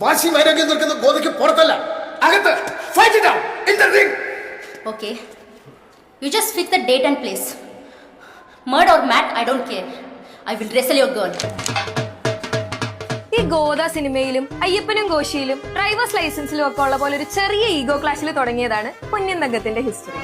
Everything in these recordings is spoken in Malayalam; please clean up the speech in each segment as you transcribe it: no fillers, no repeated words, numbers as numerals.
വാശി വൈരാഗ്യം നിൽക്കുന്ന ഗോതയ്ക്ക് പുറത്തല്ല, അകത്ത്. Fight it out in the ring. Okay. You just fix the date and place. Murd or Matt, I don't care. I will wrestle your girl. ഈ ഗോദ സിനിമയിലും അയ്യപ്പനും കോശിയിലും ഡ്രൈവേഴ്സ് ലൈസൻസിലും ഒക്കെ ഉള്ള പോലെ ഒരു ചെറിയ ഈഗോ ക്ലാഷിൽ തുടങ്ങിയതാണ് പൊന്നിൻ തങ്കത്തിന്റെ ഹിസ്റ്ററി.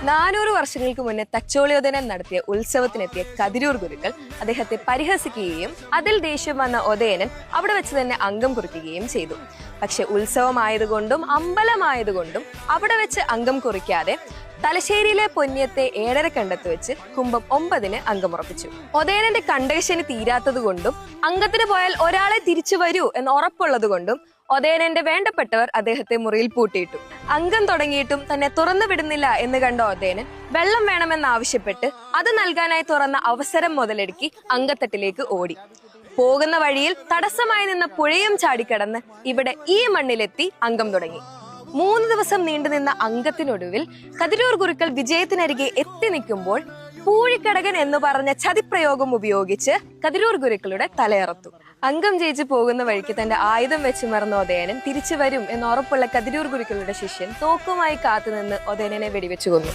400 വർഷങ്ങൾക്ക് മുന്നേ തച്ചോളിയോദനം നടത്തിയ ഉത്സവത്തിനെത്തിയ കതിരൂർ ഗുരുക്കൾ അദ്ദേഹത്തെ പരിഹസിക്കുകയും അതിൽ ദേഷ്യം വന്ന ഒതേനൻ അവിടെ വെച്ച് തന്നെ അംഗം കുറിക്കുകയും ചെയ്തു. പക്ഷെ ഉത്സവമായതുകൊണ്ടും അമ്പലമായതുകൊണ്ടും അവിടെ വെച്ച് അംഗം കുറിക്കാതെ തലശ്ശേരിയിലെ പൊന്നിയത്തെ 7:30 കണ്ടത്ത് വെച്ച് കുംഭം 9-ന് അംഗമുറപ്പിച്ചു. ഒതേനന്റെ കണ്ടകശനി തീരാത്തത് കൊണ്ടും അംഗത്തിന് പോയാൽ ഒരാളെ തിരിച്ചു വരൂ എന്ന് ഉറപ്പുള്ളത് കൊണ്ടും ഒതേനന്റെ വേണ്ടപ്പെട്ടവർ അദ്ദേഹത്തെ മുറിയിൽ പൂട്ടിയിട്ടു. അംഗം തുടങ്ങിയിട്ടും തന്നെ തുറന്നു വിടുന്നില്ല എന്ന് കണ്ട ഒതേനൻ വെള്ളം വേണമെന്നാവശ്യപ്പെട്ട് അത് നൽകാനായി തുറന്ന അവസരം മുതലെടുക്കി അങ്കത്തട്ടിലേക്ക് ഓടി. പോകുന്ന വഴിയിൽ തടസ്സമായി നിന്ന പുഴയും ചാടിക്കടന്ന് ഇവിടെ ഈ മണ്ണിലെത്തി അംഗം തുടങ്ങി. 3 ദിവസം നീണ്ടുനിന്ന അംഗത്തിനൊടുവിൽ കതിരൂർ ഗുരുക്കൾ വിജയത്തിനരികെ എത്തി നിൽക്കുമ്പോൾ പൂഴിക്കടകൻ എന്ന് പറഞ്ഞ ചതിപ്രയോഗം ഉപയോഗിച്ച് കതിരൂർ ഗുരുക്കളുടെ തലയറത്തു. അംഗം ജയിച്ചു പോകുന്ന വഴിക്ക് തന്റെ ആയുധം വെച്ച് മറന്ന ഒതേനൻ തിരിച്ചു വരും എന്ന് ഉറപ്പുള്ള കതിരൂർ ഗുരുക്കളുടെ ശിഷ്യൻ തോക്കുമായി കാത്തുനിന്ന് ഒതേനനെ വെടിവെച്ചു കൊന്നു.